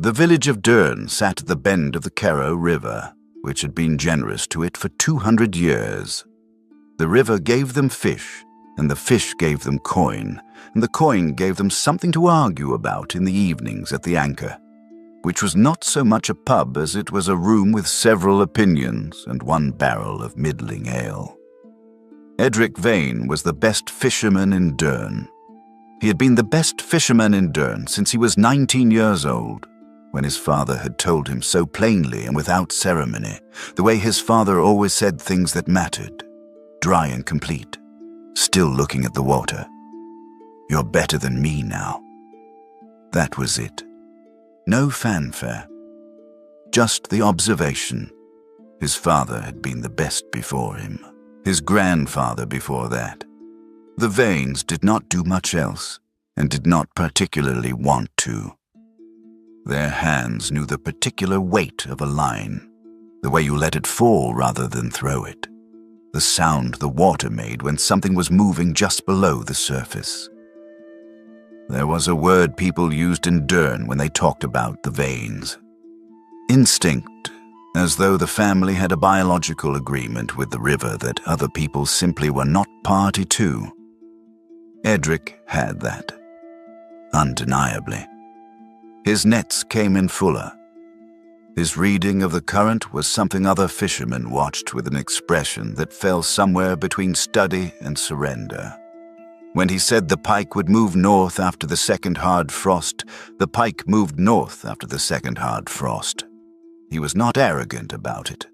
The village of Durn sat at the bend of the Carrow River, which had been generous to it for 200 years. The river gave them fish, and the fish gave them coin, and the coin gave them something to argue about in the evenings at the Anchor, which was not so much a pub as it was a room with several opinions and one barrel of middling ale. Edric Vane was the best fisherman in Durn. He had been the best fisherman in Durn since he was 19 years old, when his father had told him so plainly and without ceremony, the way his father always said things that mattered, dry and complete, still looking at the water. "You're better than me now." That was it. No fanfare. Just the observation. His father had been the best before him. His grandfather before that. The Vanes did not do much else, and did not particularly want to. Their hands knew the particular weight of a line, the way you let it fall rather than throw it, the sound the water made when something was moving just below the surface. There was a word people used in Durn when they talked about the Vanes. Instinct, as though the family had a biological agreement with the river that other people simply were not party to. Edric had that, undeniably. His nets came in fuller. His reading of the current was something other fishermen watched with an expression that fell somewhere between study and surrender. When he said the pike would move north after the second hard frost, the pike moved north after the second hard frost. He was not arrogant about it.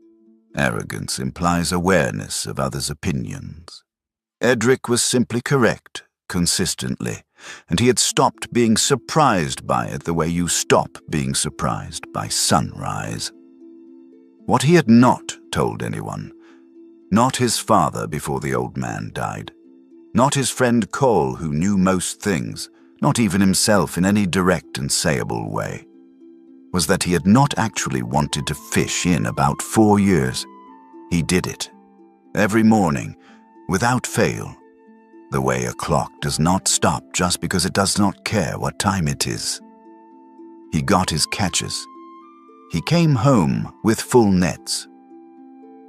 Arrogance implies awareness of others' opinions. Edric was simply correct, consistently, and he had stopped being surprised by it the way you stop being surprised by sunrise. What he had not told anyone, not his father before the old man died, not his friend Cole who knew most things, not even himself in any direct and sayable way, was that he had not actually wanted to fish in about 4 years. He did it, every morning, without fail, the way a clock does not stop just because it does not care what time it is. He got his catches. He came home with full nets.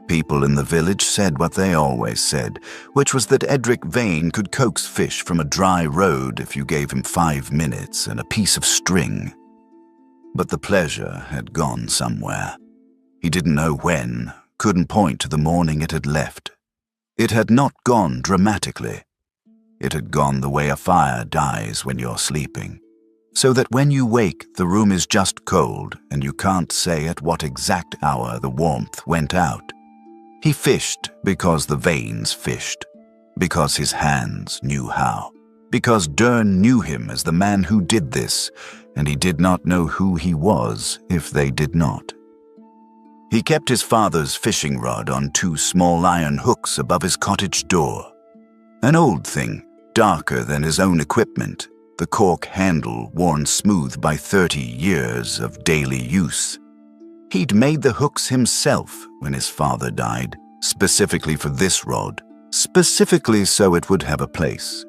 People in the village said what they always said, which was that Edric Vane could coax fish from a dry road if you gave him 5 minutes and a piece of string. But the pleasure had gone somewhere. He didn't know when, couldn't point to the morning it had left. It had not gone dramatically. It had gone the way a fire dies when you're sleeping, so that when you wake the room is just cold and you can't say at what exact hour the warmth went out. He fished because the Vanes fished, because his hands knew how, because Durn knew him as the man who did this, and he did not know who he was if they did not. He kept his father's fishing rod on 2 small iron hooks above his cottage door. An old thing, darker than his own equipment, the cork handle worn smooth by 30 years of daily use. He'd made the hooks himself when his father died, specifically for this rod, specifically so it would have a place.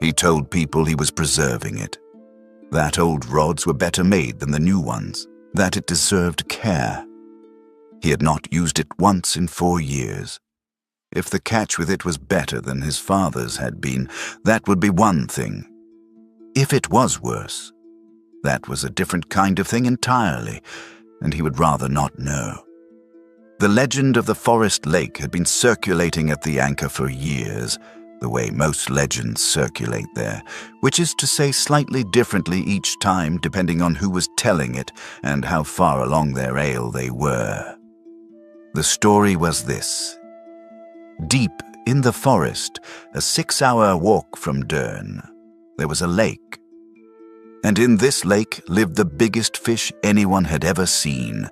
He told people he was preserving it, that old rods were better made than the new ones, that it deserved care. He had not used it once in 4 years. If the catch with it was better than his father's had been, that would be one thing. If it was worse, that was a different kind of thing entirely, and he would rather not know. The legend of the forest lake had been circulating at the Anchor for years, the way most legends circulate there, which is to say slightly differently each time depending on who was telling it and how far along their ale they were. The story was this. Deep in the forest, a 6-hour walk from Durn, there was a lake. And in this lake lived the biggest fish anyone had ever seen.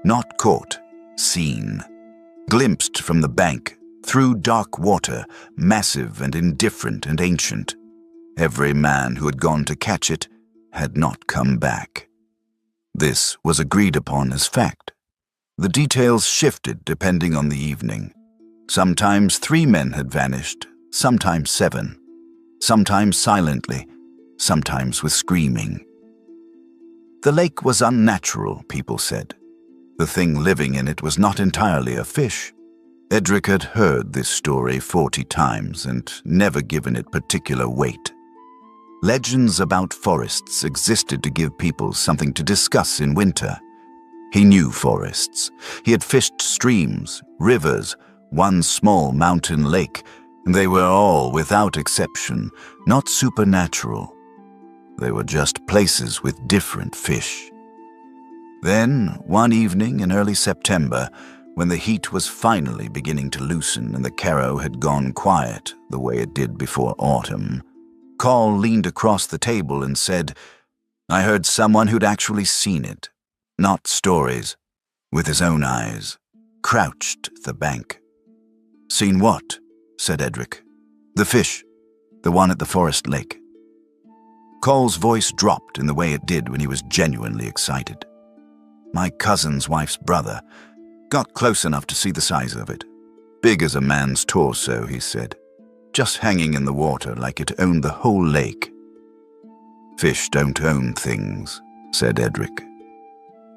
Not caught, seen. Glimpsed from the bank, through dark water, massive and indifferent and ancient. Every man who had gone to catch it had not come back. This was agreed upon as fact. The details shifted depending on the evening. Sometimes 3 men had vanished, sometimes 7. Sometimes silently, sometimes with screaming. The lake was unnatural, people said. The thing living in it was not entirely a fish. Edric had heard this story 40 times and never given it particular weight. Legends about forests existed to give people something to discuss in winter. He knew forests. He had fished streams, rivers, one small mountain lake, and they were all, without exception, not supernatural. They were just places with different fish. Then, one evening in early September, when the heat was finally beginning to loosen and the Carrow had gone quiet the way it did before autumn, Call leaned across the table and said, "I heard someone who'd actually seen it. Not stories, with his own eyes, crouched at the bank." "Seen what?" said Edric. "The fish, the one at the forest lake." Call's voice dropped in the way it did when he was genuinely excited. "My cousin's wife's brother. Got close enough to see the size of it. Big as a man's torso," he said. "Just hanging in the water like it owned the whole lake." "Fish don't own things," said Edric.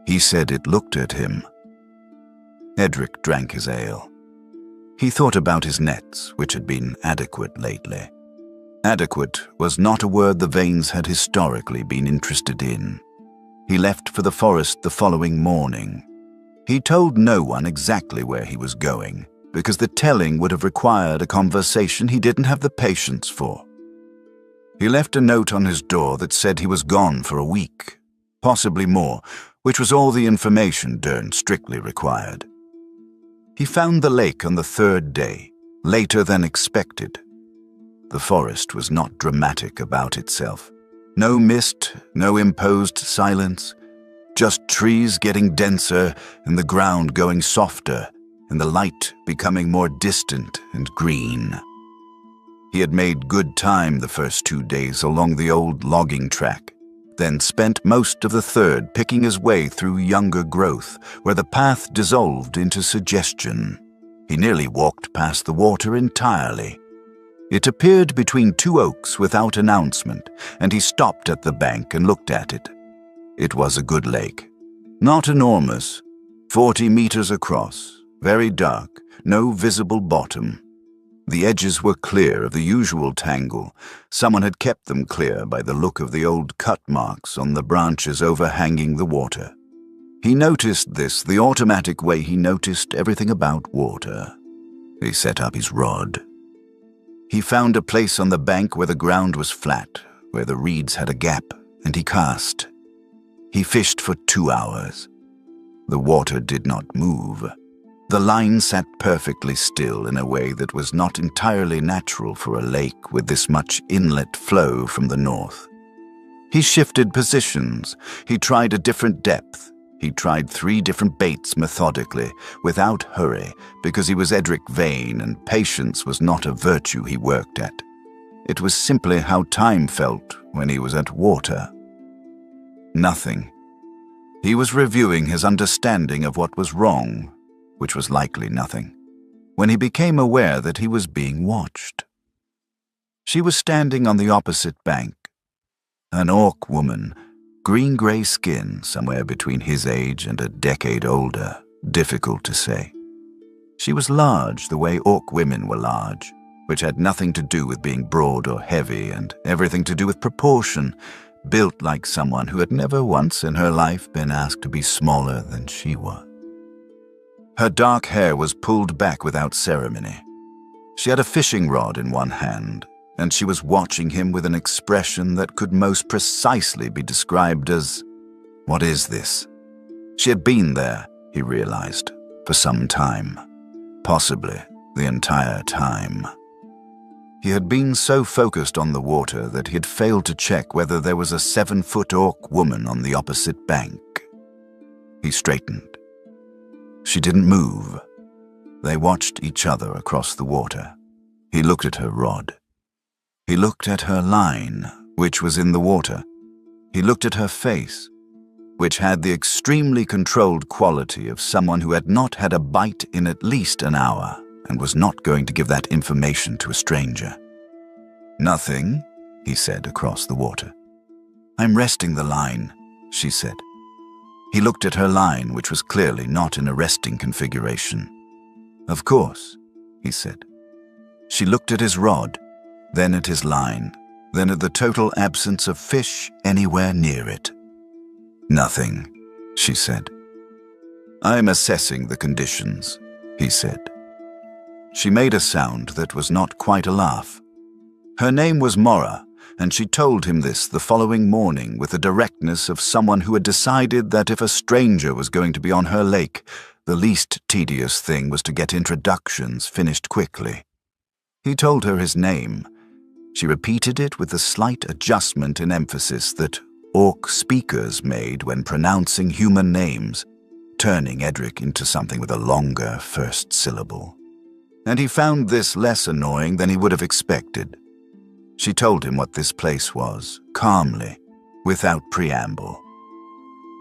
He said it looked at him. Edric drank his ale. He thought about his nets, which had been adequate lately. Adequate was not a word the Vanes had historically been interested in. He left for the forest the following morning. He told no one exactly where he was going, because the telling would have required a conversation he didn't have the patience for. He left a note on his door that said he was gone for a week, possibly more, which was all the information Dern strictly required. He found the lake on the 3rd day, later than expected. The forest was not dramatic about itself. No mist, no imposed silence, just trees getting denser and the ground going softer and the light becoming more distant and green. He had made good time the first 2 days along the old logging track, then spent most of the 3rd picking his way through younger growth, where the path dissolved into suggestion. He nearly walked past the water entirely. It appeared between 2 oaks without announcement, and he stopped at the bank and looked at it. It was a good lake. Not enormous, 40 meters across, very dark, no visible bottom. The edges were clear of the usual tangle. Someone had kept them clear by the look of the old cut marks on the branches overhanging the water. He noticed this the automatic way he noticed everything about water. He set up his rod. He found a place on the bank where the ground was flat, where the reeds had a gap, and he cast. He fished for 2 hours. The water did not move. The line sat perfectly still in a way that was not entirely natural for a lake with this much inlet flow from the north. He shifted positions. He tried a different depth. He tried 3 different baits methodically, without hurry, because he was Edric Vane and patience was not a virtue he worked at. It was simply how time felt when he was at water. Nothing. He was reviewing his understanding of what was wrong, which was likely nothing, when he became aware that he was being watched. She was standing on the opposite bank. An orc woman, green-gray skin, somewhere between his age and a decade older, difficult to say. She was large the way orc women were large, which had nothing to do with being broad or heavy and everything to do with proportion, built like someone who had never once in her life been asked to be smaller than she was. Her dark hair was pulled back without ceremony. She had a fishing rod in one hand, and she was watching him with an expression that could most precisely be described as, "What is this?" She had been there, he realized, for some time, possibly the entire time. He had been so focused on the water that he had failed to check whether there was a 7-foot orc woman on the opposite bank. He straightened. She didn't move. They watched each other across the water. He looked at her rod. He looked at her line, which was in the water. He looked at her face, which had the extremely controlled quality of someone who had not had a bite in at least an hour and was not going to give that information to a stranger. "Nothing," he said across the water. "I'm resting the line," she said. He looked at her line, which was clearly not in a resting configuration. "Of course," he said. She looked at his rod, then at his line, then at the total absence of fish anywhere near it. "Nothing," she said. "I'm assessing the conditions," he said. She made a sound that was not quite a laugh. Her name was Mora, and she told him this the following morning with the directness of someone who had decided that if a stranger was going to be on her lake, the least tedious thing was to get introductions finished quickly. He told her his name. She repeated it with the slight adjustment in emphasis that Orc speakers made when pronouncing human names, turning Edric into something with a longer first syllable. And he found this less annoying than he would have expected. She told him what this place was, calmly, without preamble.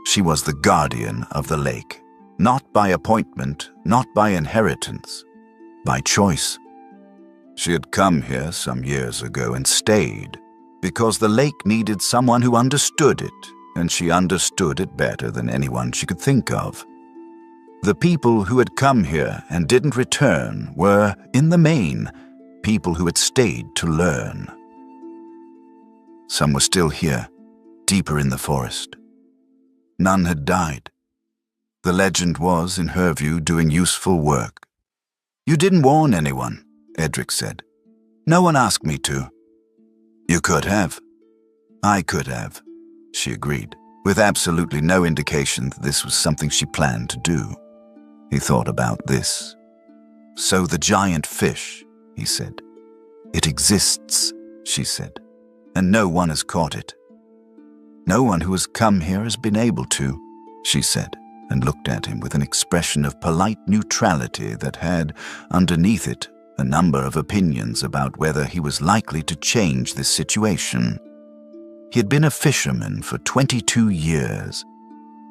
She was the guardian of the lake, not by appointment, not by inheritance, by choice. She had come here some years ago and stayed, because the lake needed someone who understood it, and she understood it better than anyone she could think of. The people who had come here and didn't return were, in the main, people who had stayed to learn. Some were still here, deeper in the forest. None had died. The legend was, in her view, doing useful work. "You didn't warn anyone," Edric said. "No one asked me to." "You could have." "I could have," she agreed, with absolutely no indication that this was something she planned to do. He thought about this. "So the giant fish," he said. "It exists," she said, "and no one has caught it." "No one who has come here has been able to," she said, and looked at him with an expression of polite neutrality that had, underneath it, a number of opinions about whether he was likely to change this situation. He had been a fisherman for 22 years.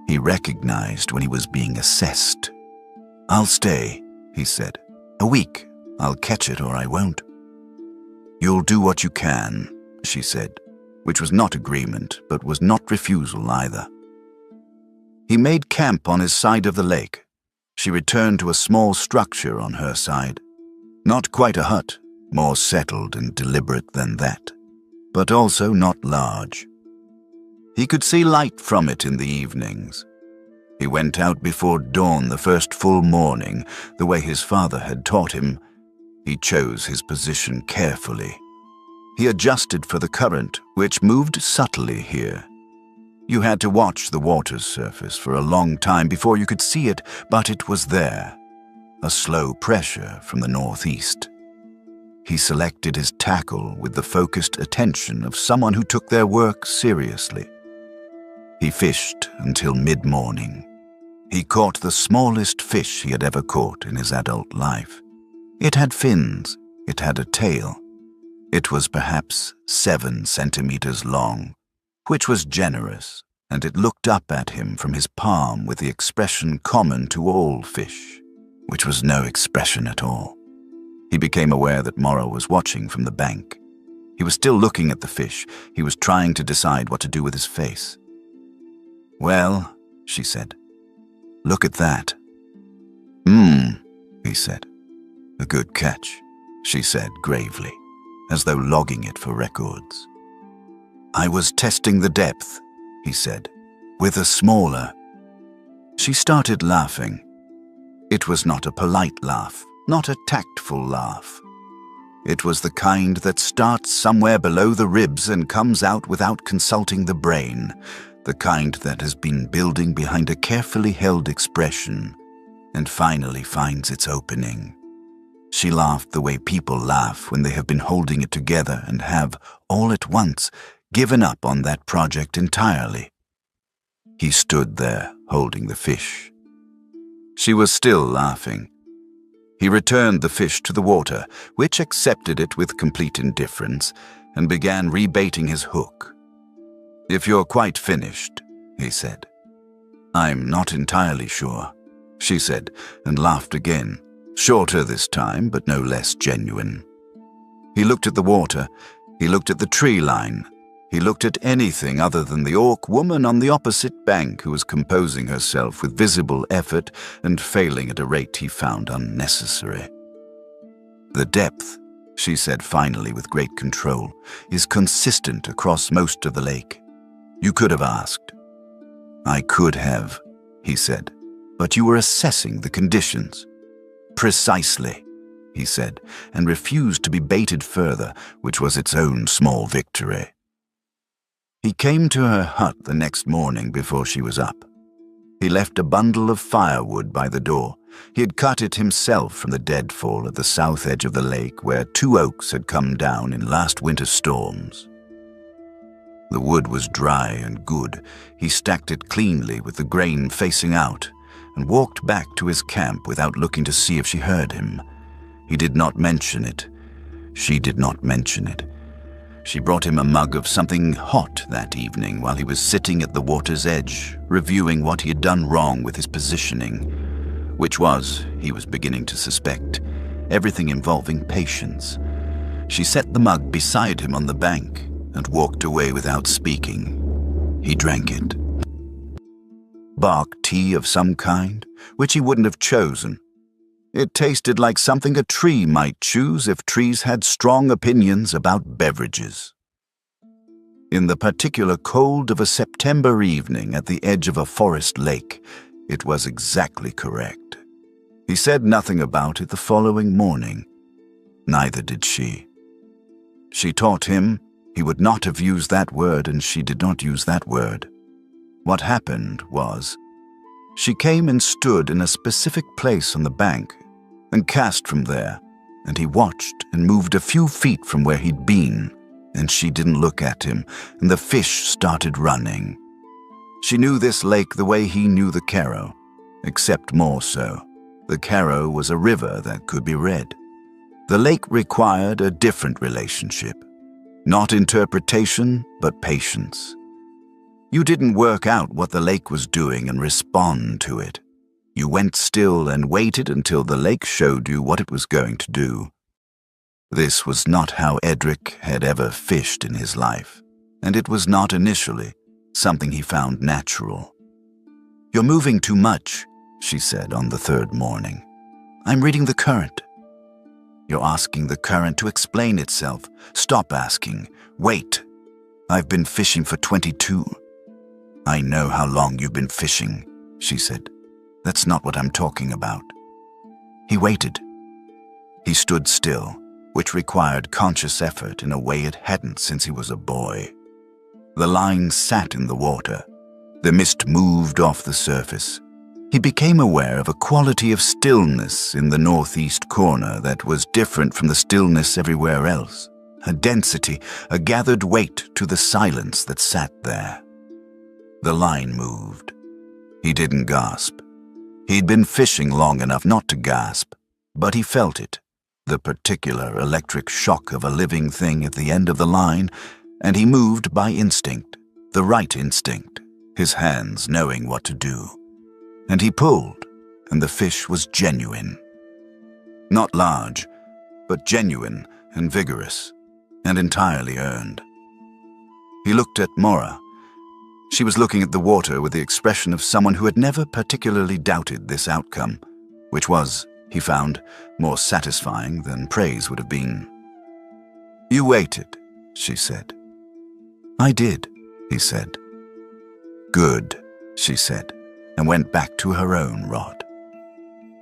He recognized when he was being assessed. "I'll stay," he said. "A week. I'll catch it or I won't." "You'll do what you can," she said, which was not agreement, but was not refusal either. He made camp on his side of the lake. She returned to a small structure on her side. Not quite a hut, more settled and deliberate than that, but also not large. He could see light from it in the evenings. He went out before dawn the first full morning, the way his father had taught him. He chose his position carefully. He adjusted for the current, which moved subtly here. You had to watch the water's surface for a long time before you could see it, but it was there, a slow pressure from the northeast. He selected his tackle with the focused attention of someone who took their work seriously. He fished until mid-morning. He caught the smallest fish he had ever caught in his adult life. It had fins, it had a tail. It was perhaps 7 centimeters long, which was generous, and it looked up at him from his palm with the expression common to all fish, which was no expression at all. He became aware that Morrow was watching from the bank. He was still looking at the fish. He was trying to decide what to do with his face. "Well," she said, "look at that." He said. "A good catch," she said gravely, as though logging it for records. "I was testing the depth," he said, "with a smaller." She started laughing. It was not a polite laugh, not a tactful laugh. It was the kind that starts somewhere below the ribs and comes out without consulting the brain, the kind that has been building behind a carefully held expression and finally finds its opening. She laughed the way people laugh when they have been holding it together and have, all at once, given up on that project entirely. He stood there, holding the fish. She was still laughing. He returned the fish to the water, which accepted it with complete indifference, and began rebaiting his hook. "If you're quite finished," he said. "I'm not entirely sure," she said, and laughed again, shorter this time, but no less genuine. He looked at the water, he looked at the tree line, He looked at anything other than the orc woman on the opposite bank who was composing herself with visible effort and failing at a rate he found unnecessary. "The depth," she said finally with great control, "is consistent across most of the lake. You could have asked." "I could have," he said, "but you were assessing the conditions." "Precisely," he said, and refused to be baited further, which was its own small victory. He came to her hut the next morning before she was up. He left a bundle of firewood by the door. He had cut it himself from the deadfall at the south edge of the lake where 2 oaks had come down in last winter's storms. The wood was dry and good. He stacked it cleanly with the grain facing out and walked back to his camp without looking to see if she heard him. He did not mention it. She did not mention it. She brought him a mug of something hot that evening while he was sitting at the water's edge, reviewing what he had done wrong with his positioning, which was, he was beginning to suspect, everything involving patience. She set the mug beside him on the bank and walked away without speaking. He drank it. Bark tea of some kind, which he wouldn't have chosen. It tasted like something a tree might choose if trees had strong opinions about beverages. In the particular cold of a September evening at the edge of a forest lake, it was exactly correct. He said nothing about it the following morning. Neither did she. She taught him he would not have used that word, and she did not use that word. What happened was, she came and stood in a specific place on the bank and cast from there, and he watched and moved a few feet from where he'd been, and she didn't look at him, and the fish started running. She knew this lake the way he knew the Carrow, except more so. The Carrow was a river that could be read. The lake required a different relationship. Not interpretation, but patience. You didn't work out what the lake was doing and respond to it. You went still and waited until the lake showed you what it was going to do. This was not how Edric had ever fished in his life, and it was not initially something he found natural. "You're moving too much," she said on the 3rd morning. "I'm reading the current." "You're asking the current to explain itself. Stop asking. Wait. I've been fishing for 22. "I know how long you've been fishing," she said. "That's not what I'm talking about." He waited. He stood still, which required conscious effort in a way it hadn't since he was a boy. The line sat in the water. The mist moved off the surface. He became aware of a quality of stillness in the northeast corner that was different from the stillness everywhere else, a density, a gathered weight to the silence that sat there. The line moved. He didn't gasp. He'd been fishing long enough not to gasp, but he felt it, the particular electric shock of a living thing at the end of the line, and he moved by instinct, the right instinct, his hands knowing what to do. And he pulled, and the fish was genuine. Not large, but genuine and vigorous, and entirely earned. He looked at Mora. She was looking at the water with the expression of someone who had never particularly doubted this outcome, which was, he found, more satisfying than praise would have been. "You waited," she said. "I did," he said. "Good," she said, and went back to her own rod.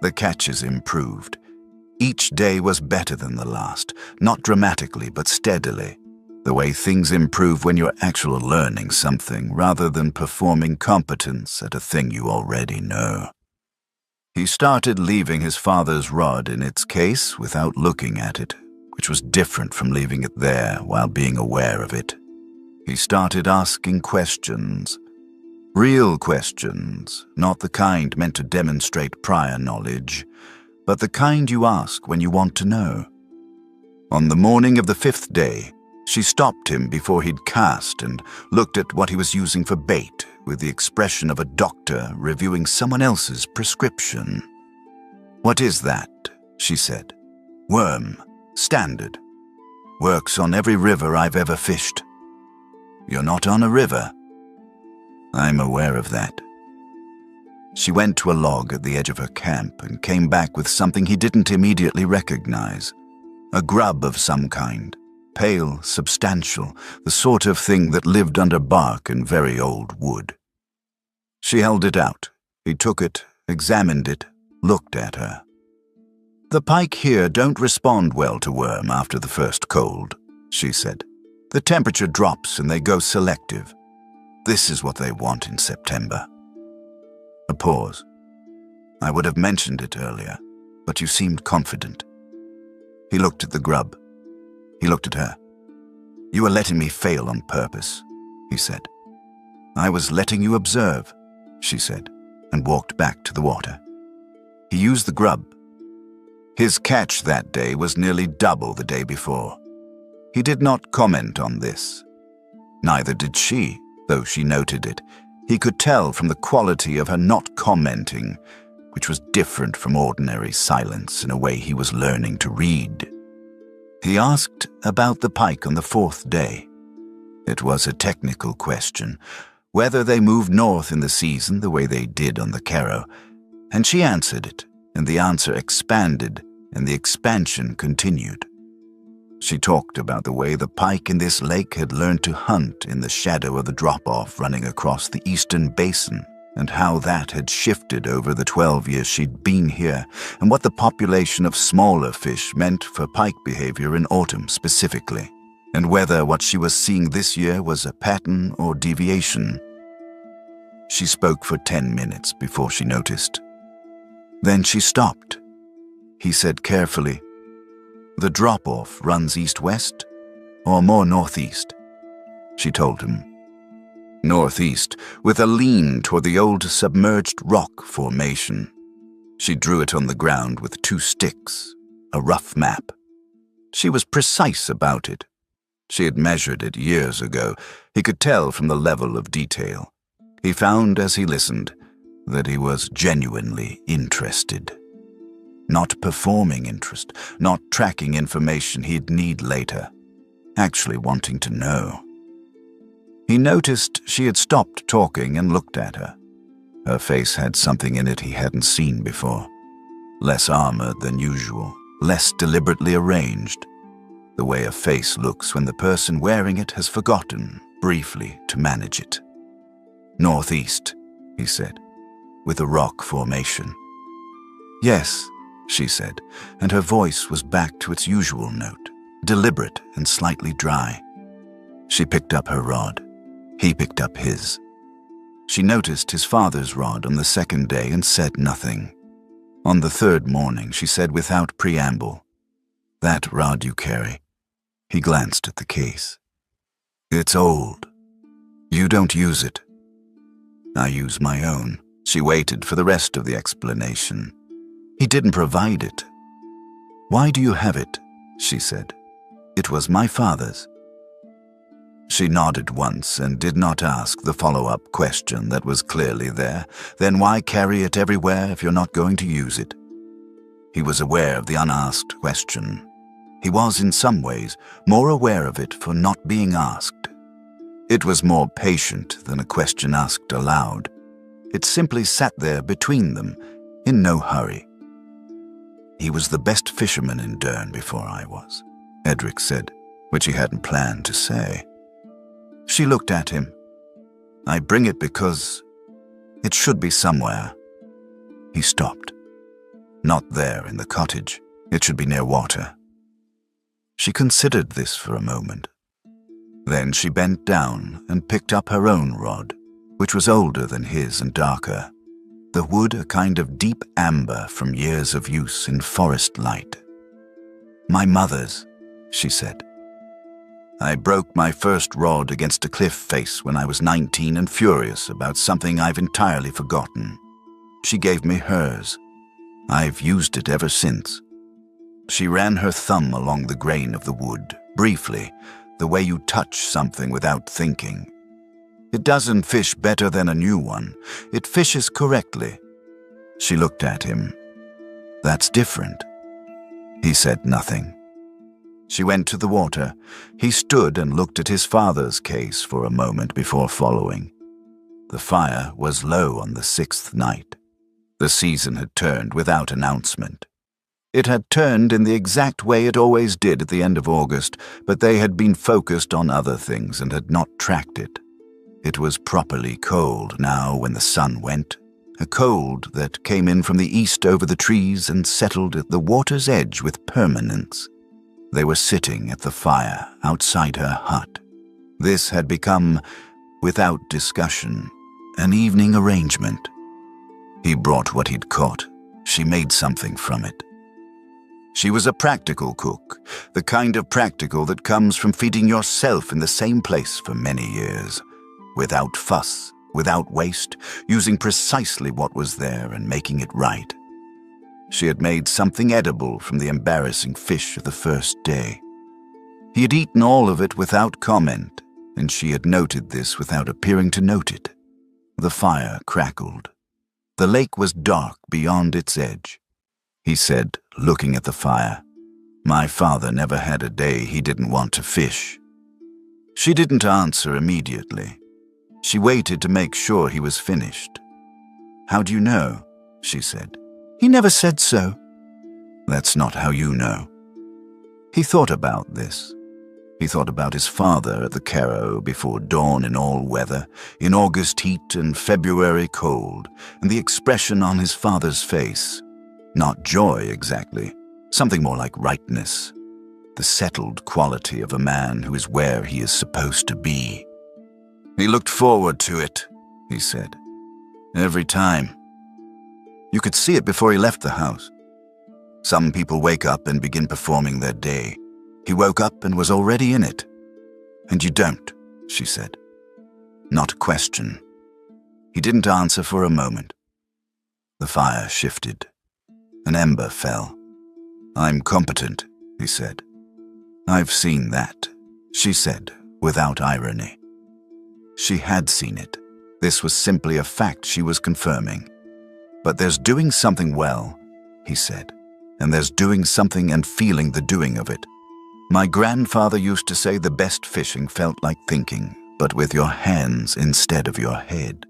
The catches improved. Each day was better than the last, not dramatically but steadily, the way things improve when you're actually learning something rather than performing competence at a thing you already know. He started leaving his father's rod in its case without looking at it, which was different from leaving it there while being aware of it. He started asking questions. Real questions, not the kind meant to demonstrate prior knowledge, but the kind you ask when you want to know. On the morning of the 5th day, she stopped him before he'd cast and looked at what he was using for bait with the expression of a doctor reviewing someone else's prescription. "What is that?" she said. "Worm. Standard. Works on every river I've ever fished." You're not on a river." "I'm aware of that." She went to a log at the edge of her camp and came back with something he didn't immediately recognize. A grub of some kind, pale, substantial, the sort of thing that lived under bark and very old wood. She held it out. He took it, examined it, looked at her. "The pike here don't respond well to worm after the first cold," she said. "The temperature drops and they go selective. This is what they want in September." A pause. "I would have mentioned it earlier, but you seemed confident." He looked at the grub. He looked at her. "You were letting me fail on purpose," he said. "I was letting you observe," she said, and walked back to the water. He used the grub. His catch that day was nearly double the day before. He did not comment on this. Neither did she, though she noted it. He could tell from the quality of her not commenting, which was different from ordinary silence in a way he was learning to read. He asked about the pike on the 4th day. It was a technical question, whether they moved north in the season the way they did on the Carrow, and she answered it, and the answer expanded, and the expansion continued. She talked about the way the pike in this lake had learned to hunt in the shadow of the drop-off running across the eastern basin, and how that had shifted over the 12 years she'd been here, and what the population of smaller fish meant for pike behavior in autumn specifically, and whether what she was seeing this year was a pattern or deviation. She spoke for 10 minutes before she noticed. Then she stopped. He said carefully, "The drop-off runs east-west, or more northeast?" She told him. "Northeast, with a lean toward the old submerged rock formation." She drew it on the ground with 2 sticks, a rough map. She was precise about it. She had measured it years ago. He could tell from the level of detail. He found as he listened that he was genuinely interested. Not performing interest, not tracking information he'd need later, actually wanting to know. He noticed she had stopped talking and looked at her. Her face had something in it he hadn't seen before. Less armored than usual, less deliberately arranged. The way a face looks when the person wearing it has forgotten, briefly, to manage it. "Northeast," he said, "with a rock formation." "Yes," she said, and her voice was back to its usual note, deliberate and slightly dry. She picked up her rod. He picked up his. She noticed his father's rod on the 2nd day and said nothing. On the 3rd morning, she said without preamble, "That rod you carry." He glanced at the case. "It's old. You don't use it." "I use my own." She waited for the rest of the explanation. He didn't provide it. "Why do you have it?" she said. "It was my father's." She nodded once and did not ask the follow-up question that was clearly there. Then why carry it everywhere if you're not going to use it? He was aware of the unasked question. He was, in some ways, more aware of it for not being asked. It was more patient than a question asked aloud. It simply sat there between them, in no hurry. "He was the best fisherman in Dern before I was," Edric said, which he hadn't planned to say. She looked at him. "I bring it because it should be somewhere." He stopped. "Not there in the cottage. It should be near water." She considered this for a moment. Then she bent down and picked up her own rod, which was older than his and darker. The wood a kind of deep amber from years of use in forest light. "My mother's," she said. "I broke my first rod against a cliff face when I was 19 and furious about something I've entirely forgotten. She gave me hers. I've used it ever since." She ran her thumb along the grain of the wood, briefly, the way you touch something without thinking. "It doesn't fish better than a new one. It fishes correctly." She looked at him. "That's different." He said nothing. She went to the water. He stood and looked at his father's case for a moment before following. The fire was low on the 6th night. The season had turned without announcement. It had turned in the exact way it always did at the end of August, but they had been focused on other things and had not tracked it. It was properly cold now when the sun went, a cold that came in from the east over the trees and settled at the water's edge with permanence. They were sitting at the fire outside her hut. This had become, without discussion, an evening arrangement. He brought what he'd caught. She made something from it. She was a practical cook, the kind of practical that comes from feeding yourself in the same place for many years, without fuss, without waste, using precisely what was there and making it right. She had made something edible from the embarrassing fish of the first day. He had eaten all of it without comment, and she had noted this without appearing to note it. The fire crackled. The lake was dark beyond its edge. He said, looking at the fire, "My father never had a day he didn't want to fish." She didn't answer immediately. She waited to make sure he was finished. "How do you know?" she said. "He never said so." "That's not how you know." He thought about this. He thought about his father at the Carrow before dawn in all weather, in August heat and February cold, and the expression on his father's face. Not joy exactly, something more like rightness, the settled quality of a man who is where he is supposed to be. "He looked forward to it," he said. "Every time. You could see it before he left the house. Some people wake up and begin performing their day. He woke up and was already in it. And you don't," she said. Not a question. He didn't answer for a moment. The fire shifted. An ember fell. "I'm competent," he said. "I've seen that," she said, without irony. She had seen it. This was simply a fact she was confirming. "But there's doing something well," he said, "and there's doing something and feeling the doing of it. My grandfather used to say the best fishing felt like thinking, but with your hands instead of your head,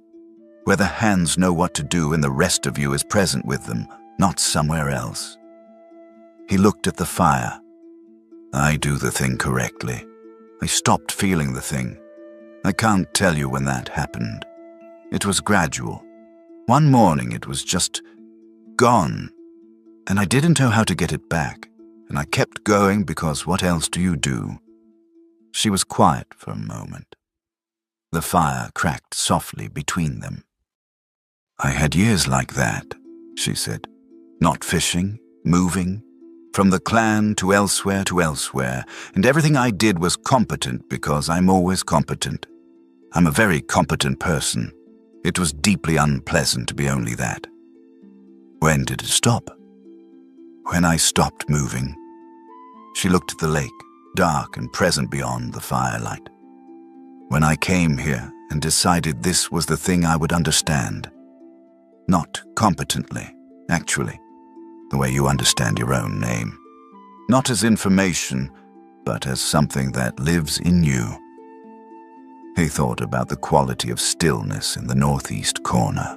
where the hands know what to do and the rest of you is present with them, not somewhere else." He looked at the fire. "I do the thing correctly. I stopped feeling the thing. I can't tell you when that happened. It was gradual. One morning it was just gone, and I didn't know how to get it back, and I kept going because what else do you do?" She was quiet for a moment. The fire cracked softly between them. "I had years like that," she said. "Not fishing, moving, from the clan to elsewhere, and everything I did was competent because I'm always competent. I'm a very competent person. It was deeply unpleasant to be only that." "When did it stop?" "When I stopped moving." She looked at the lake, dark and present beyond the firelight. "When I came here and decided this was the thing I would understand. Not competently, actually, the way you understand your own name. Not as information, but as something that lives in you." He thought about the quality of stillness in the northeast corner,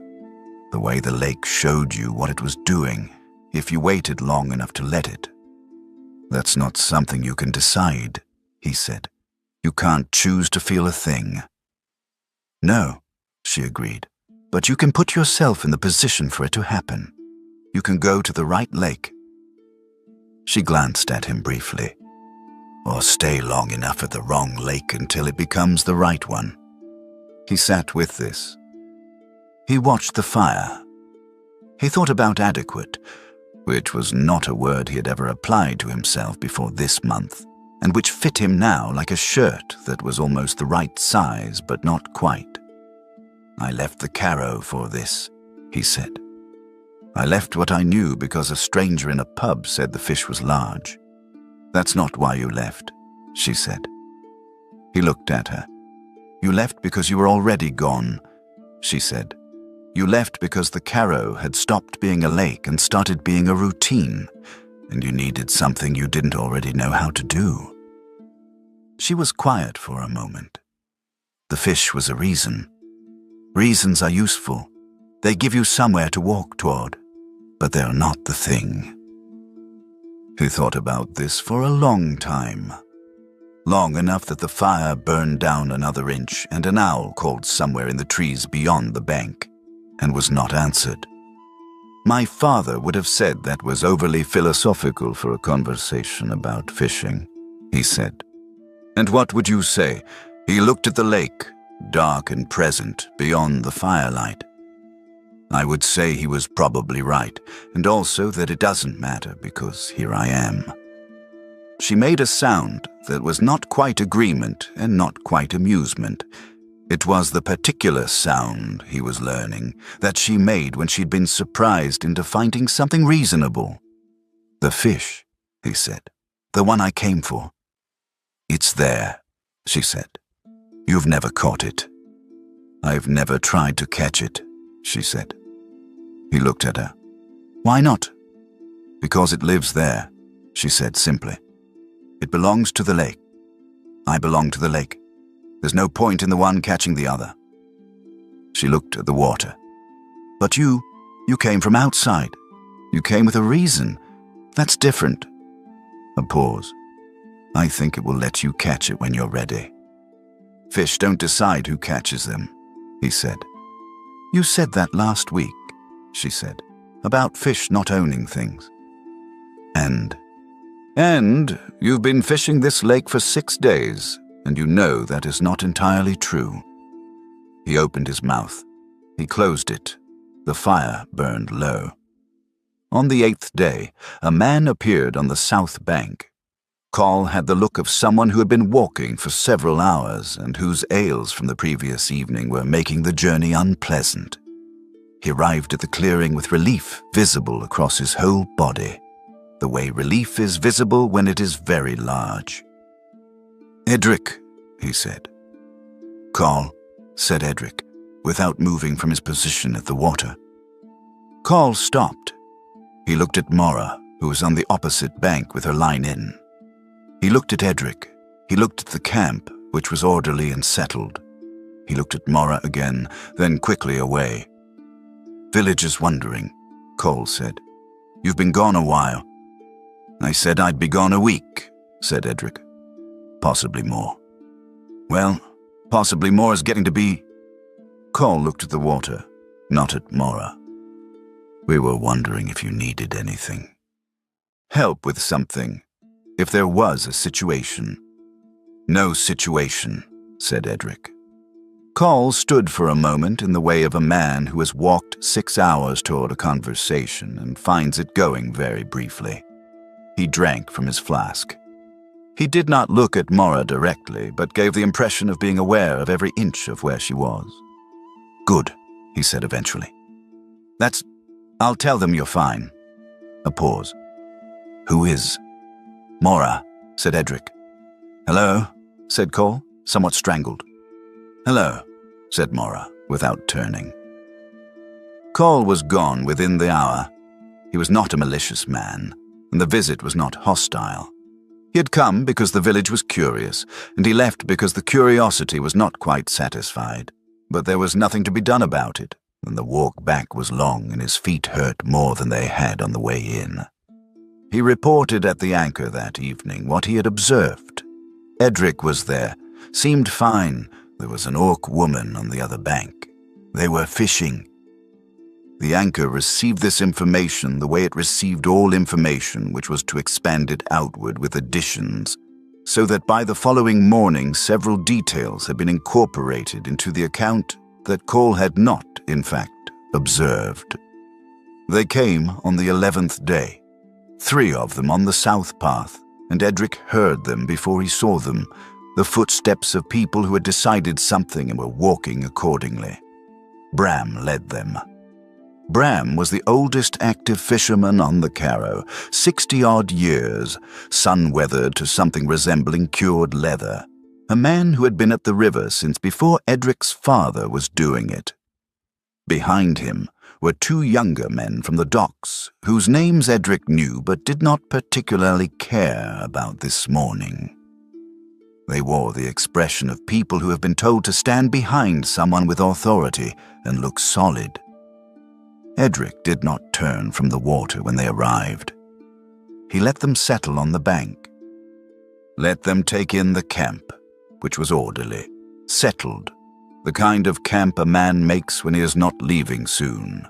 the way the lake showed you what it was doing if you waited long enough to let it. "That's not something you can decide," he said. "You can't choose to feel a thing." "No," she agreed, "but you can put yourself in the position for it to happen. You can go to the right lake." She glanced at him briefly. "Or stay long enough at the wrong lake until it becomes the right one." He sat with this. He watched the fire. He thought about adequate, which was not a word he had ever applied to himself before this month, and which fit him now like a shirt that was almost the right size but not quite. "I left the Carrow for this," he said. "I left what I knew because a stranger in a pub said the fish was large." "That's not why you left," she said. He looked at her. "You left because you were already gone," she said. "You left because the Carrow had stopped being a lake and started being a routine. and you needed something you didn't already know how to do. She was quiet for a moment. The fish was a reason. Reasons are useful. They give you somewhere to walk toward, but they're not the thing. He thought about this for a long time. Long enough that the fire burned down another inch and an owl called somewhere in the trees beyond the bank and was not answered. My father would have said that was overly philosophical for a conversation about fishing, he said. And what would you say? He looked at the lake, dark and present, beyond the firelight. I would say he was probably right, and also that it doesn't matter because here I am. She made a sound that was not quite agreement and not quite amusement. It was the particular sound, he was learning, that she made when she'd been surprised into finding something reasonable. The fish, he said, the one I came for. It's there, she said. You've never caught it. I've never tried to catch it, she said. He looked at her. Why not? Because it lives there, she said simply. It belongs to the lake. I belong to the lake. There's no point in the one catching the other. She looked at the water. But you came from outside. You came with a reason. That's different. A pause. I think it will let you catch it when you're ready. Fish don't decide who catches them, he said. You said that last week, she said, about fish not owning things. And you've been fishing this lake for 6 days, and you know that is not entirely true. He opened his mouth. He closed it. The fire burned low. On the 8th day, a man appeared on the south bank. Carl had the look of someone who had been walking for several hours and whose ails from the previous evening were making the journey unpleasant. He arrived at the clearing with relief visible across his whole body, the way relief is visible when it is very large. Edric, he said. Carl, said Edric, without moving from his position at the water. Carl stopped. He looked at Mora, who was on the opposite bank with her line in. He looked at Edric. He looked at the camp, which was orderly and settled. He looked at Mora again, then quickly away. Village is wondering, Cole said. You've been gone a while. I said I'd be gone a week, said Edric. Possibly more. Well, possibly more is getting to be... Cole looked at the water, not at Mora. We were wondering if you needed anything. Help with something. If there was a situation. No situation, said Edric. Cole stood for a moment in the way of a man who has walked 6 hours toward a conversation and finds it going very briefly. He drank from his flask. He did not look at Mora directly, but gave the impression of being aware of every inch of where she was. Good, he said eventually. I'll tell them you're fine. A pause. Who is? Mora, said Edric. Hello, said Cole, somewhat strangled. Hello, said Mora, without turning. Cole was gone within the hour. He was not a malicious man, and the visit was not hostile. He had come because the village was curious, and he left because the curiosity was not quite satisfied. But there was nothing to be done about it, and the walk back was long and his feet hurt more than they had on the way in. He reported at the anchor that evening what he had observed. Edric was there, seemed fine. There was an orc woman on the other bank. They were fishing. The anchor received this information the way it received all information, which was to expand it outward with additions, so that by the following morning several details had been incorporated into the account that Cole had not, in fact, observed. They came on the 11th day, 3 of them on the south path, and Edric heard them before he saw them, the footsteps of people who had decided something and were walking accordingly. Bram led them. Bram was the oldest active fisherman on the Carrow, 60-odd years, sun-weathered to something resembling cured leather, a man who had been at the river since before Edric's father was doing it. Behind him were two younger men from the docks, whose names Edric knew but did not particularly care about this morning. They wore the expression of people who have been told to stand behind someone with authority and look solid. Edric did not turn from the water when they arrived. He let them settle on the bank. Let them take in the camp, which was orderly, settled, the kind of camp a man makes when he is not leaving soon.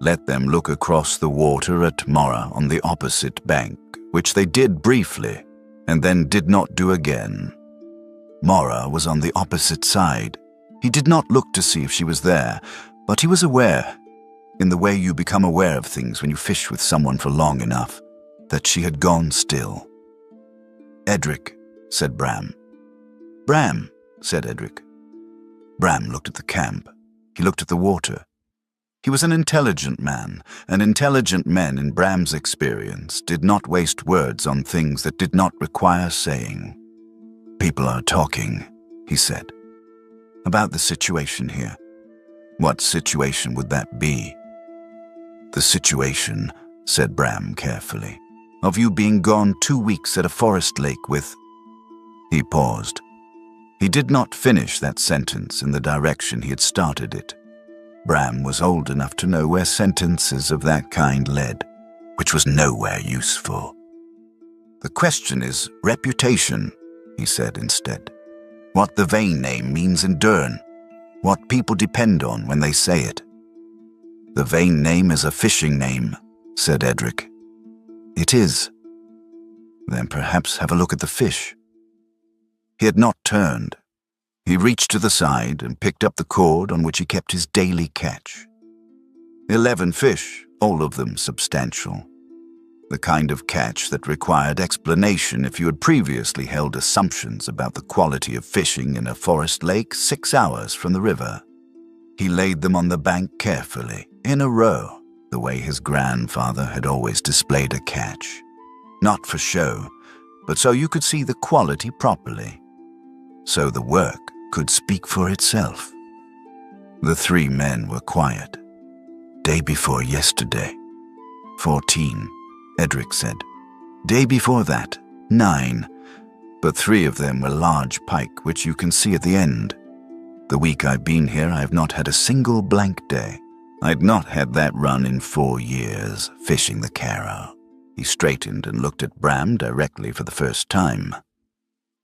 Let them look across the water at Mora on the opposite bank, which they did briefly, and then did not do again. Mora was on the opposite side. He did not look to see if she was there, but he was aware, in the way you become aware of things when you fish with someone for long enough, that she had gone still. "Edric," said Bram. "Bram," said Edric. Bram looked at the camp. He looked at the water. He was an intelligent man, and intelligent men, in Bram's experience, did not waste words on things that did not require saying. "People are talking," he said, "about the situation here." "What situation would that be?" "The situation," said Bram carefully, "of you being gone 2 weeks at a forest lake with—" He paused. He did not finish that sentence in the direction he had started it. Bram was old enough to know where sentences of that kind led, which was nowhere useful. "The question is reputation," he said instead. "What the vein name means in Dern. What people depend on when they say it." "The vein name is a fishing name," said Edric. "It is." "Then perhaps have a look at the fish." He had not turned. He reached to the side and picked up the cord on which he kept his daily catch. 11 fish, all of them substantial. The kind of catch that required explanation if you had previously held assumptions about the quality of fishing in a forest lake 6 hours from the river. He laid them on the bank carefully, in a row, the way his grandfather had always displayed a catch. Not for show, but so you could see the quality properly. So the work could speak for itself. The 3 men were quiet. "Day before yesterday." 14, Edric said. "Day before that, 9. But 3 of them were large pike, which you can see at the end. The week I've been here, I have not had a single blank day. I'd not had that run in 4 years, fishing the Carrow." He straightened and looked at Bram directly for the first time.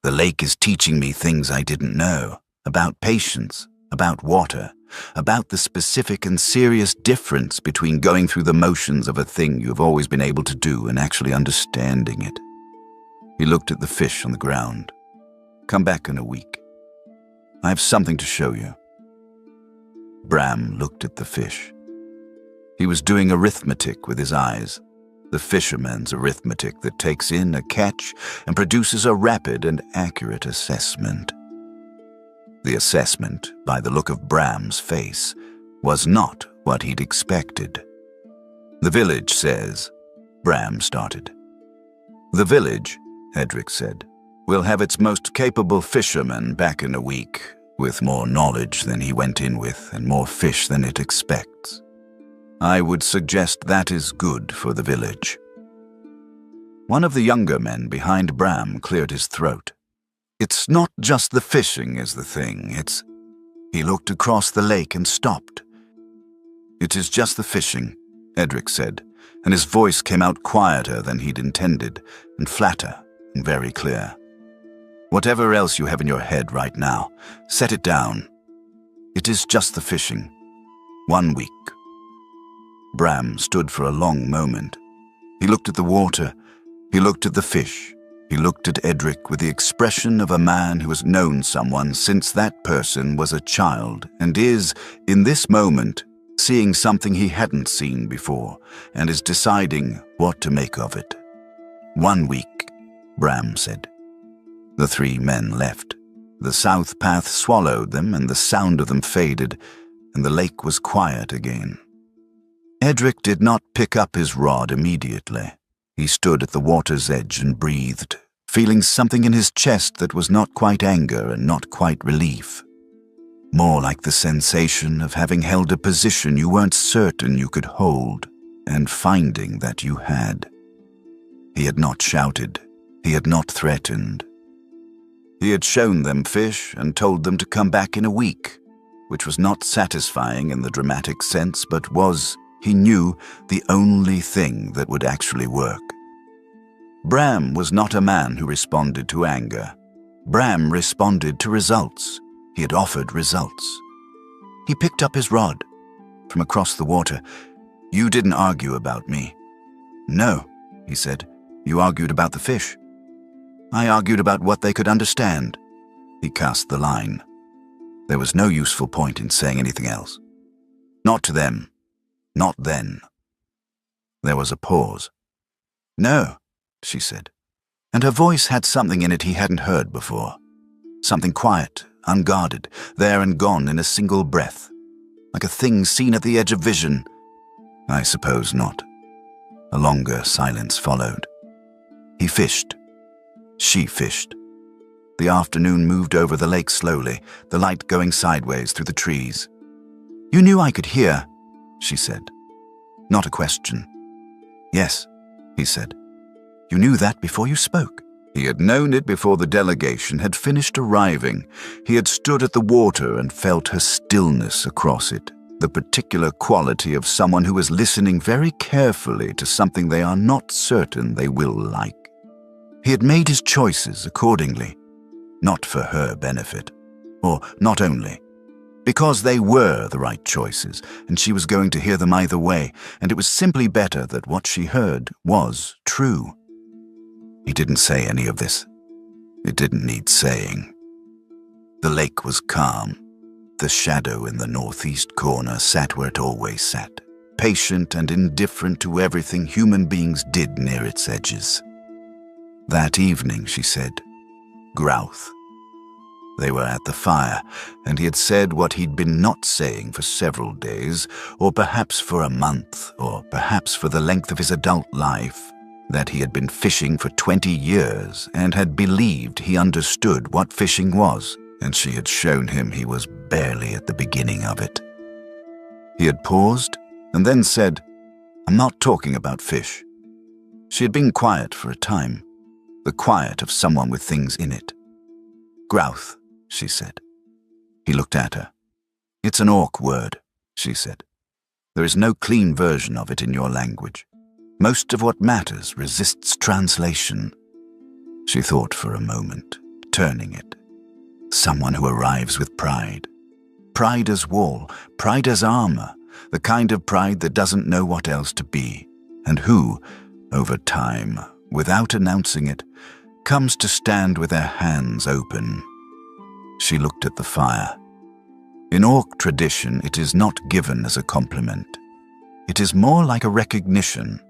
"The lake is teaching me things I didn't know, about patience, about water, about the specific and serious difference between going through the motions of a thing you have always been able to do and actually understanding it." He looked at the fish on the ground. "Come back in a week. I have something to show you." Bram looked at the fish. He was doing arithmetic with his eyes. The fisherman's arithmetic that takes in a catch and produces a rapid and accurate assessment. The assessment, by the look of Bram's face, was not what he'd expected. "The village says," Bram started. "The village," Edric said, "will have its most capable fisherman back in a week, with more knowledge than he went in with and more fish than it expects. I would suggest that is good for the village." One of the younger men behind Bram cleared his throat. "It's not just the fishing is the thing, it's—" He looked across the lake and stopped. "It is just the fishing," Edric said, and his voice came out quieter than he'd intended, and flatter and very clear. "Whatever else you have in your head right now, set it down. It is just the fishing. 1 week. Bram stood for a long moment. He looked at the water. He looked at the fish. He looked at Edric with the expression of a man who has known someone since that person was a child and is, in this moment, seeing something he hadn't seen before and is deciding what to make of it. 1 week, Bram said. The 3 men left. The south path swallowed them and the sound of them faded, and the lake was quiet again. Edric did not pick up his rod immediately. He stood at the water's edge and breathed, feeling something in his chest that was not quite anger and not quite relief. more like the sensation of having held a position you weren't certain you could hold and finding that you had. He had not shouted. He had not threatened. He had shown them fish and told them to come back in a week, which was not satisfying in the dramatic sense, but was, he knew, the only thing that would actually work. Bram was not a man who responded to anger. Bram responded to results. He had offered results. He picked up his rod. From across the water, "You didn't argue about me." "No," he said. "You argued about the fish." "I argued about what they could understand." He cast the line. There was no useful point in saying anything else. Not to them. Not then. There was a pause. "No," she said, and her voice had something in it he hadn't heard before. Something quiet, unguarded, there and gone in a single breath, like a thing seen at the edge of vision. "I suppose not." A longer silence followed. He fished. She fished. The afternoon moved over the lake slowly, the light going sideways through the trees. "You knew I could hear," she said. Not a question. "Yes," he said. "You knew that before you spoke." He had known it before the delegation had finished arriving. He had stood at the water and felt her stillness across it, the particular quality of someone who is listening very carefully to something they are not certain they will like. He had made his choices accordingly, not for her benefit, or not only, because they were the right choices, and she was going to hear them either way, and it was simply better that what she heard was true. He didn't say any of this. It didn't need saying. The lake was calm. The shadow in the northeast corner sat where it always sat, patient and indifferent to everything human beings did near its edges. That evening, she said, "Grouth." They were at the fire, and he had said what he'd been not saying for several days, or perhaps for a month, or perhaps for the length of his adult life, that he had been fishing for 20 years and had believed he understood what fishing was, and she had shown him he was barely at the beginning of it. He had paused and then said, "I'm not talking about fish." She had been quiet for a time, the quiet of someone with things in it. "Grouth," she said. He looked at her. "It's an Orc word," she said. "There is no clean version of it in your language. Most of what matters resists translation." She thought for a moment, turning it. Someone who arrives with pride. Pride as wall, pride as armor, the kind of pride that doesn't know what else to be, and who, over time, without announcing it, comes to stand with their hands open. She looked at the fire. In Orc tradition, it is not given as a compliment. It is more like a recognition,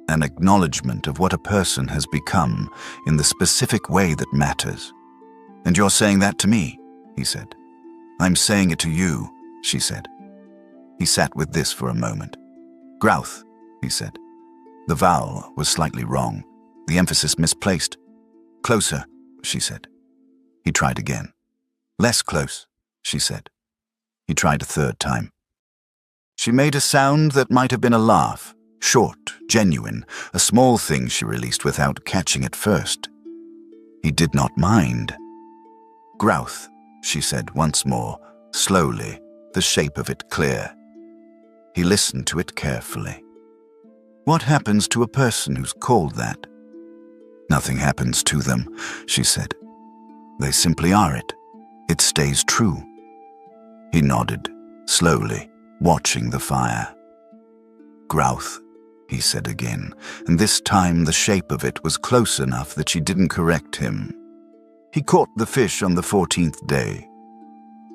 an acknowledgement of what a person has become in the specific way that matters. "And you're saying that to me," he said. "I'm saying it to you," she said. He sat with this for a moment. "Grouth," he said. The vowel was slightly wrong, the emphasis misplaced. "Closer," she said. He tried again. "Less close," she said. He tried a third time. She made a sound that might have been a laugh, short, genuine, a small thing she released without catching it first. He did not mind. "Grouth," she said once more, slowly, the shape of it clear. He listened to it carefully. "What happens to a person who's called that?" "Nothing happens to them," she said. "They simply are it. It stays true." He nodded, slowly, watching the fire. "Grouth," he said again, and this time the shape of it was close enough that she didn't correct him. He caught the fish on the 14th day.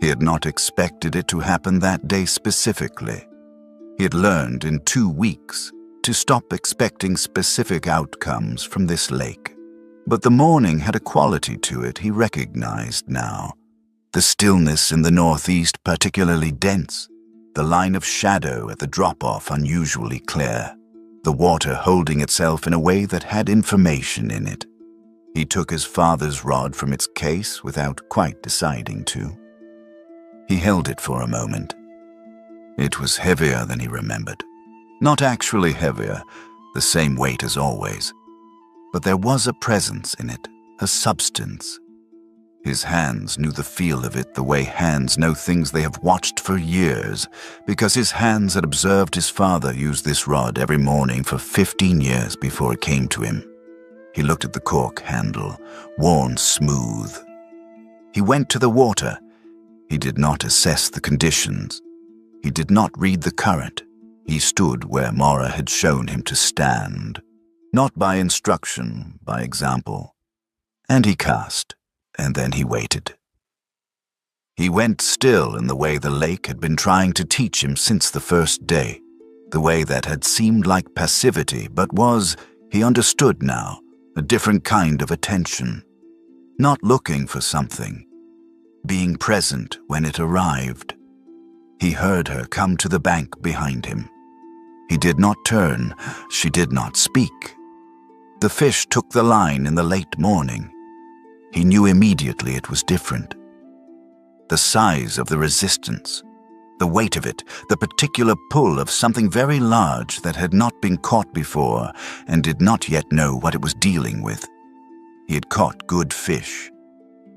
He had not expected it to happen that day specifically. He had learned in 2 weeks to stop expecting specific outcomes from this lake. But the morning had a quality to it he recognized now. The stillness in the northeast particularly dense, the line of shadow at the drop-off unusually clear, the water holding itself in a way that had information in it. He took his father's rod from its case without quite deciding to. He held it for a moment. It was heavier than he remembered. Not actually heavier, the same weight as always. But there was a presence in it, a substance. His hands knew the feel of it the way hands know things they have watched for years, because his hands had observed his father use this rod every morning for 15 years before it came to him. He looked at the cork handle, worn smooth. He went to the water. He did not assess the conditions. He did not read the current. He stood where Mara had shown him to stand, not by instruction, by example. And he cast, and then he waited. He went still in the way the lake had been trying to teach him since the first day, the way that had seemed like passivity, but was, he understood now, a different kind of attention. Not looking for something, being present when it arrived. He heard her come to the bank behind him. He did not turn, she did not speak. The fish took the line in the late morning. He knew immediately it was different. The size of the resistance, the weight of it, the particular pull of something very large that had not been caught before and did not yet know what it was dealing with. He had caught good fish.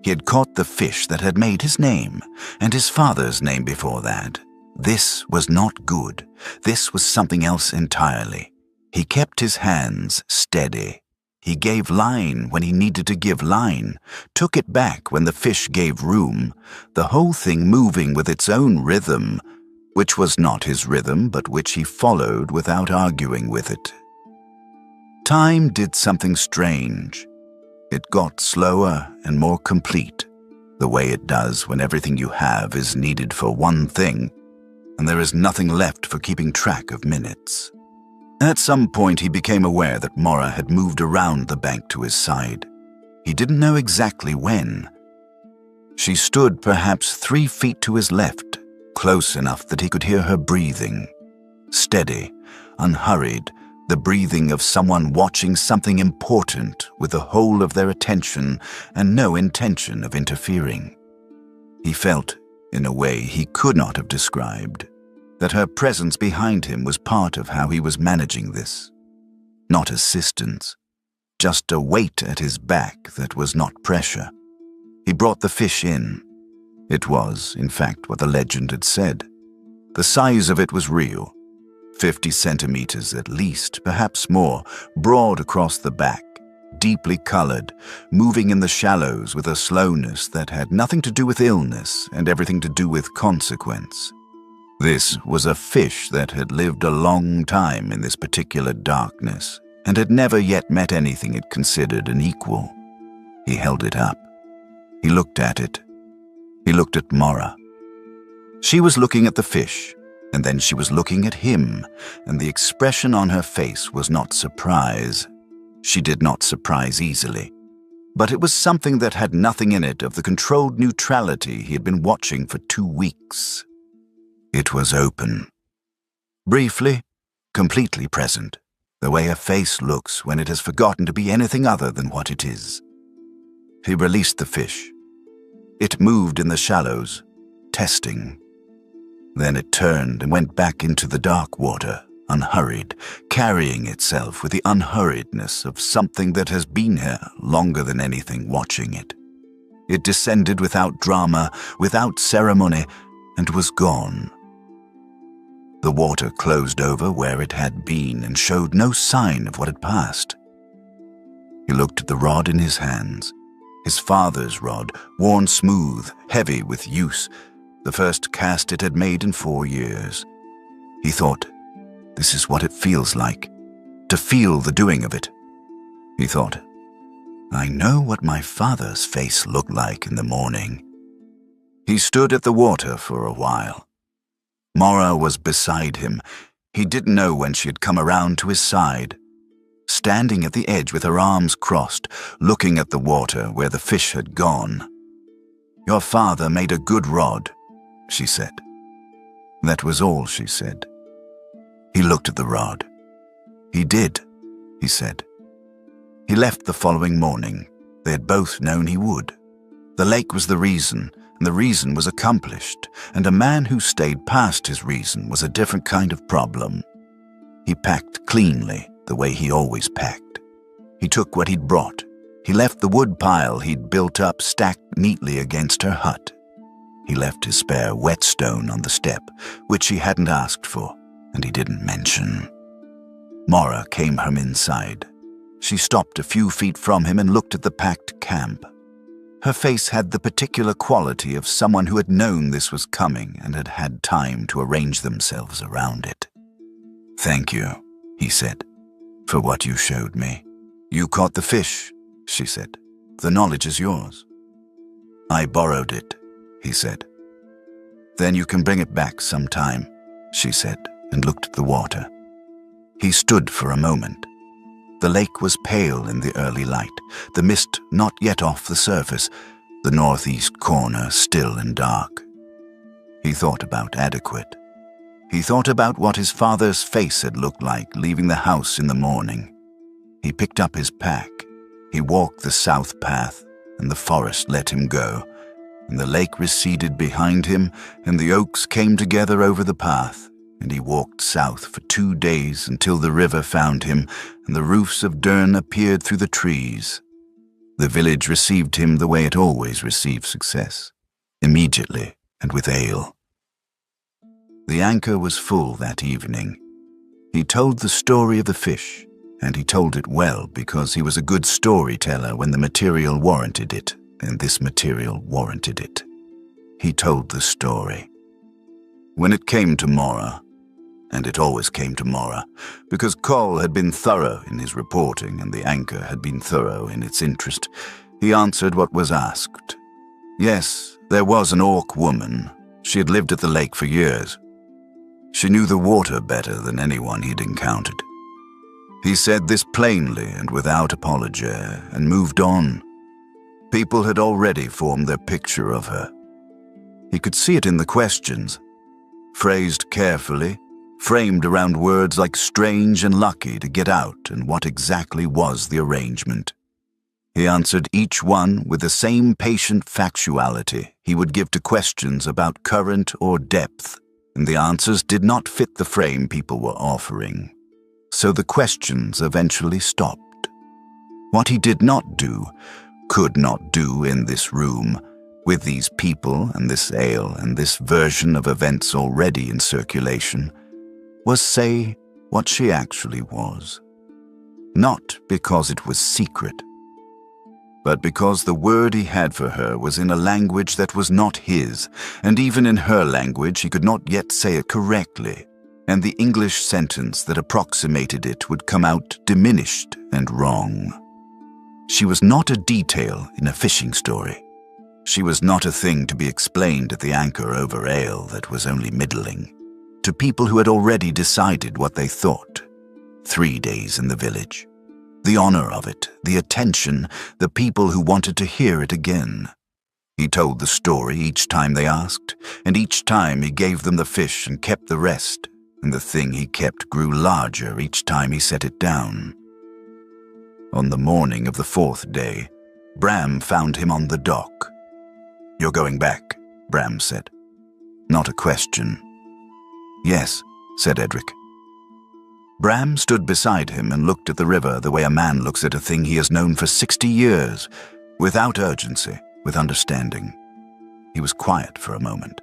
He had caught the fish that had made his name, and his father's name before that. This was not good. This was something else entirely. He kept his hands steady. He gave line when he needed to give line, took it back when the fish gave room, the whole thing moving with its own rhythm, which was not his rhythm, but which he followed without arguing with it. Time did something strange. It got slower and more complete, the way it does when everything you have is needed for one thing, and there is nothing left for keeping track of minutes. At some point he became aware that Mara had moved around the bank to his side. He didn't know exactly when. She stood perhaps 3 feet to his left, close enough that he could hear her breathing. Steady, unhurried, the breathing of someone watching something important with the whole of their attention and no intention of interfering. He felt, in a way he could not have described, that her presence behind him was part of how he was managing this. Not assistance, just a weight at his back that was not pressure. He brought the fish in. It was, in fact, what the legend had said. The size of it was real, 50 centimeters at least, perhaps more, broad across the back, deeply colored, moving in the shallows with a slowness that had nothing to do with illness and everything to do with consequence. This was a fish that had lived a long time in this particular darkness and had never yet met anything it considered an equal. He held it up. He looked at it. He looked at Mara. She was looking at the fish, and then she was looking at him, and the expression on her face was not surprise. She did not surprise easily. But it was something that had nothing in it of the controlled neutrality he had been watching for 2 weeks. It was open. Briefly, completely present, the way a face looks when it has forgotten to be anything other than what it is. He released the fish. It moved in the shallows, testing. Then it turned and went back into the dark water, unhurried, carrying itself with the unhurriedness of something that has been here longer than anything watching it. It descended without drama, without ceremony, and was gone. The water closed over where it had been and showed no sign of what had passed. He looked at the rod in his hands, his father's rod, worn smooth, heavy with use, the first cast it had made in 4 years. He thought, this is what it feels like, to feel the doing of it. He thought, I know what my father's face looked like in the morning. He stood at the water for a while. Mara was beside him. He didn't know when she had come around to his side. Standing at the edge with her arms crossed, looking at the water where the fish had gone. Your father made a good rod, she said. That was all she said. He looked at the rod. He did, he said. He left the following morning. They had both known he would. The lake was the reason, The reason was accomplished, and a man who stayed past his reason was a different kind of problem. He packed cleanly, the way he always packed. He took what he'd brought. He left the wood pile he'd built up stacked neatly against her hut. He left his spare whetstone on the step, which he hadn't asked for, and he didn't mention. Mora came from inside. She stopped a few feet from him and looked at the packed camp. Her face had the particular quality of someone who had known this was coming and had had time to arrange themselves around it. "Thank you," he said, "for what you showed me." "You caught the fish," she said. "The knowledge is yours." "I borrowed it," he said. "Then you can bring it back sometime," she said, and looked at the water. He stood for a moment. The lake was pale in the early light, the mist not yet off the surface, the northeast corner still and dark. He thought about Adequate. He thought about what his father's face had looked like leaving the house in the morning. He picked up his pack. He walked the south path, and the forest let him go, and the lake receded behind him, and the oaks came together over the path, and he walked south for 2 days until the river found him, and the roofs of Dern appeared through the trees. The village received him the way it always received success, immediately and with ale. The anchor was full that evening. He told the story of the fish, and he told it well because he was a good storyteller when the material warranted it, and this material warranted it. He told the story. When it came to Mora, and it always came to Mora, because Coll had been thorough in his reporting and the anchor had been thorough in its interest, he answered what was asked. Yes, there was an Orc woman. She had lived at the lake for years. She knew the water better than anyone he'd encountered. He said this plainly and without apology, and moved on. People had already formed their picture of her. He could see it in the questions, phrased carefully, framed around words like strange and lucky to get out and what exactly was the arrangement. He answered each one with the same patient factuality he would give to questions about current or depth, and the answers did not fit the frame people were offering. So the questions eventually stopped. What he did not do, could not do in this room, with these people and this ale and this version of events already in circulation, was say what she actually was. Not because it was secret, but because the word he had for her was in a language that was not his, and even in her language he could not yet say it correctly, and the English sentence that approximated it would come out diminished and wrong. She was not a detail in a fishing story. She was not a thing to be explained at the anchor over ale that was only middling, to people who had already decided what they thought. 3 days in the village. The honor of it, the attention, the people who wanted to hear it again. He told the story each time they asked, and each time he gave them the fish and kept the rest, and the thing he kept grew larger each time he set it down. On the morning of the 4th day, Bram found him on the dock. "You're going back," Bram said. Not a question. "Yes," said Edric. Bram stood beside him and looked at the river the way a man looks at a thing he has known for 60 years, without urgency, with understanding. He was quiet for a moment.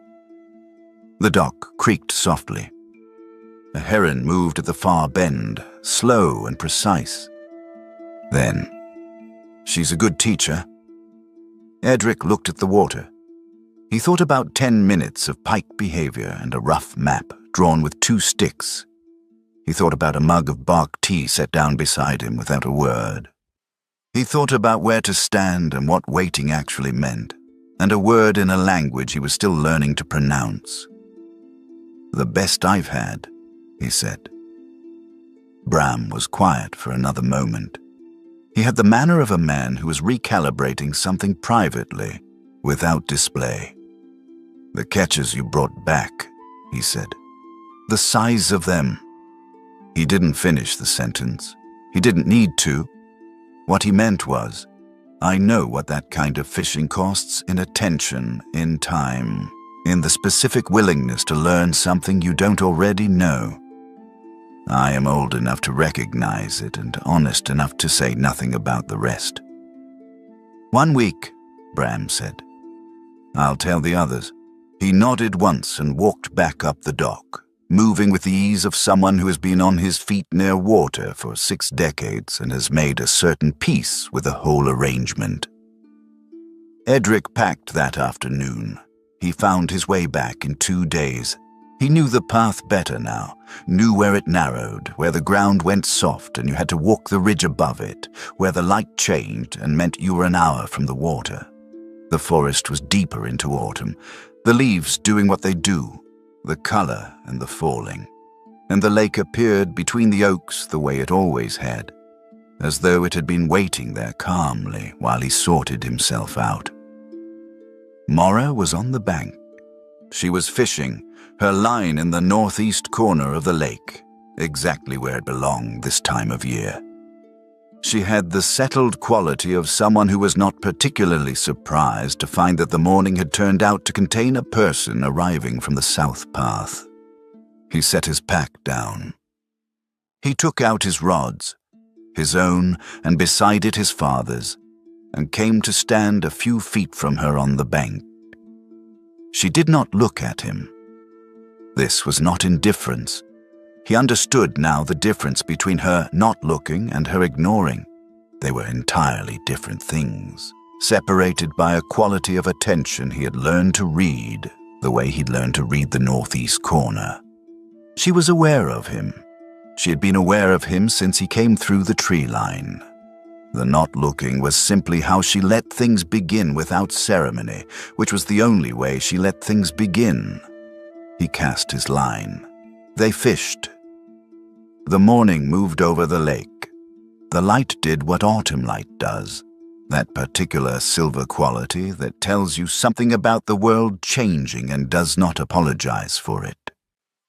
The dock creaked softly. A heron moved at the far bend, slow and precise. Then, "She's a good teacher." Edric looked at the water. He thought about 10 minutes of pike behavior and a rough map drawn with 2 sticks. He thought about a mug of bark tea set down beside him without a word. He thought about where to stand and what waiting actually meant, and a word in a language he was still learning to pronounce. "The best I've had," he said. Bram was quiet for another moment. He had the manner of a man who was recalibrating something privately, without display. "The catches you brought back," he said. "The size of them." He didn't finish the sentence. He didn't need to. What he meant was, I know what that kind of fishing costs in attention, in time, in the specific willingness to learn something you don't already know. I am old enough to recognize it and honest enough to say nothing about the rest. 1 week, Bram said. I'll tell the others. He nodded once and walked back up the dock, moving with the ease of someone who has been on his feet near water for 6 decades and has made a certain peace with the whole arrangement. Edric packed that afternoon. He found his way back in 2 days. He knew the path better now, knew where it narrowed, where the ground went soft and you had to walk the ridge above it, where the light changed and meant you were an hour from the water. The forest was deeper into autumn, the leaves doing what they do, the color and the falling, and the lake appeared between the oaks the way it always had, as though it had been waiting there calmly while he sorted himself out. Mora was on the bank. She was fishing, her line in the northeast corner of the lake, exactly where it belonged this time of year. She had the settled quality of someone who was not particularly surprised to find that the morning had turned out to contain a person arriving from the south path. He set his pack down. He took out his rods, his own and beside it his father's, and came to stand a few feet from her on the bank. She did not look at him. This was not indifference. He understood now the difference between her not looking and her ignoring. They were entirely different things, separated by a quality of attention he had learned to read, the way he'd learned to read the northeast corner. She was aware of him. She had been aware of him since he came through the tree line. The not looking was simply how she let things begin without ceremony, which was the only way she let things begin. He cast his line. They fished. The morning moved over the lake. The light did what autumn light does, that particular silver quality that tells you something about the world changing and does not apologize for it.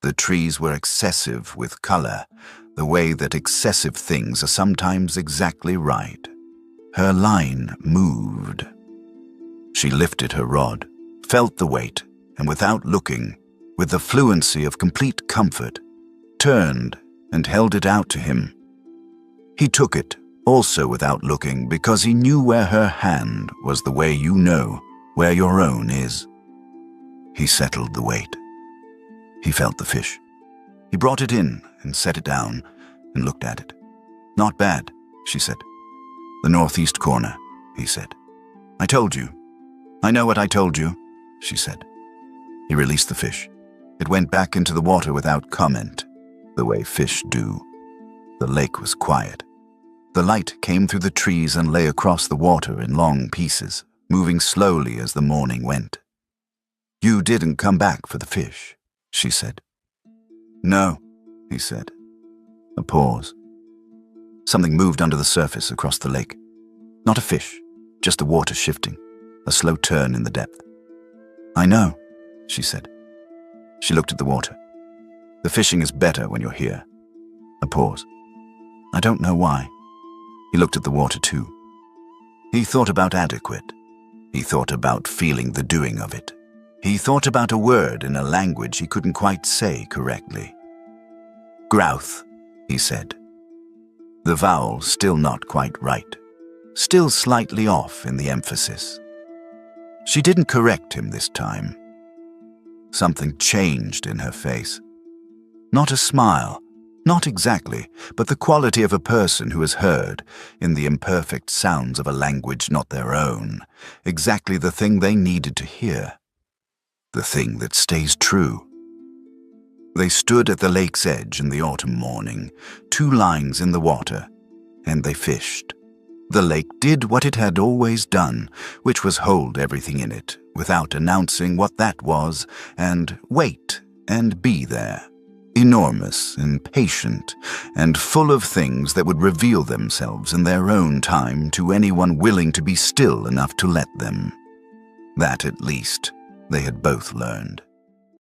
The trees were excessive with color, the way that excessive things are sometimes exactly right. Her line moved. She lifted her rod, felt the weight, and without looking, with the fluency of complete comfort, turned and held it out to him. He took it, also without looking, because he knew where her hand was the way you know where your own is. He settled the weight. He felt the fish. He brought it in and set it down and looked at it. Not bad, she said. The northeast corner, he said. I told you. I know what I told you, she said. He released the fish. It went back into the water without comment, the way fish do. The lake was quiet. The light came through the trees and lay across the water in long pieces, moving slowly as the morning went. You didn't come back for the fish, she said. No, he said. A pause. Something moved under the surface across the lake. Not a fish, just the water shifting, a slow turn in the depth. I know, she said. She looked at the water. The fishing is better when you're here. A pause. I don't know why. He looked at the water too. He thought about adequate. He thought about feeling the doing of it. He thought about a word in a language he couldn't quite say correctly. Grouth, he said. The vowel still not quite right. Still slightly off in the emphasis. She didn't correct him this time. Something changed in her face. Not a smile, not exactly, but the quality of a person who has heard, in the imperfect sounds of a language not their own, exactly the thing they needed to hear. The thing that stays true. They stood at the lake's edge in the autumn morning, 2 lines in the water, and they fished. The lake did what it had always done, which was hold everything in it, without announcing what that was, and wait and be there. Enormous and patient, and full of things that would reveal themselves in their own time to anyone willing to be still enough to let them. That, at least, they had both learned.